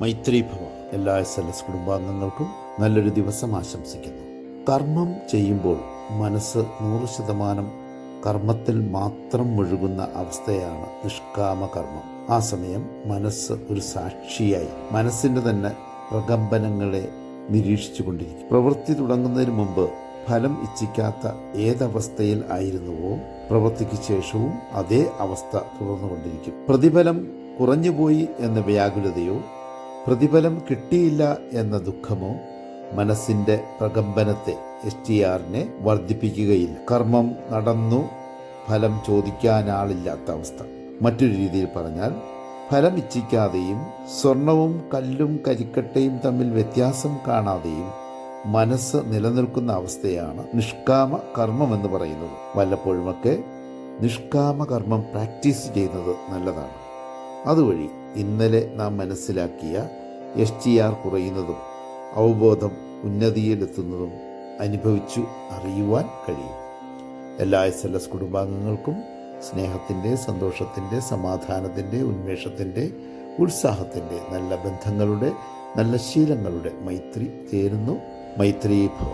മൈത്രി ഭവ. എല്ലാ SLS കുടുംബാംഗങ്ങൾക്കും നല്ലൊരു ദിവസം ആശംസിക്കുന്നു. കർമ്മം ചെയ്യുമ്പോൾ മനസ്സ് 100% കർമ്മത്തിൽ മാത്രം മുഴുകുന്ന അവസ്ഥയാണ് നിഷ്കാമ കർമ്മം. ആ സമയം മനസ്സ് ഒരു സാക്ഷിയായി മനസ്സിൻ്റെ തന്നെ പ്രകമ്പനങ്ങളെ നിരീക്ഷിച്ചു കൊണ്ടിരിക്കും. പ്രവൃത്തി തുടങ്ങുന്നതിന് മുമ്പ് ഫലം ഇച്ഛിക്കാത്ത ഏതവസ്ഥയിൽ ആയിരുന്നുവോ പ്രവൃത്തിക്ക് ശേഷവും അതേ അവസ്ഥ തുടർന്നുകൊണ്ടിരിക്കും. പ്രതിഫലം കുറഞ്ഞുപോയി എന്ന വ്യാകുലതയോ പ്രതിഫലം കിട്ടിയില്ല എന്ന ദുഃഖമോ മനസ്സിൻ്റെ പ്രകമ്പനത്തെ STRനെ വർദ്ധിപ്പിക്കുകയില്ല. കർമ്മം നടന്നു, ഫലം ചോദിക്കാനാളില്ലാത്ത അവസ്ഥ. മറ്റൊരു രീതിയിൽ പറഞ്ഞാൽ, ഫലം ഇച്ഛിക്കാതെയും സ്വർണവും കല്ലും കരിക്കട്ടയും തമ്മിൽ വ്യത്യാസം കാണാതെയും മനസ്സ് നിലനിൽക്കുന്ന അവസ്ഥയാണ് നിഷ്കാമ കർമ്മം എന്ന് പറയുന്നത്. വല്ലപ്പോഴുമൊക്കെ നിഷ്കാമ കർമ്മം പ്രാക്ടീസ് ചെയ്യുന്നത് നല്ലതാണ്. അതുവഴി ഇന്നലെ നാം മനസ്സിലാക്കിയ STR കുറയുന്നതും അവബോധം ഉന്നതിയിലെത്തുന്നതും അനുഭവിച്ചു അറിയുവാൻ കഴിയും. എല്ലാ SLS കുടുംബാംഗങ്ങൾക്കും സ്നേഹത്തിൻ്റെ, സന്തോഷത്തിൻ്റെ, സമാധാനത്തിൻ്റെ, ഉന്മേഷത്തിൻ്റെ, ഉത്സാഹത്തിൻ്റെ, നല്ല ബന്ധങ്ങളുടെ, നല്ല ശീലങ്ങളുടെ മൈത്രി ചേരുന്നു. മൈത്രി ഭവ.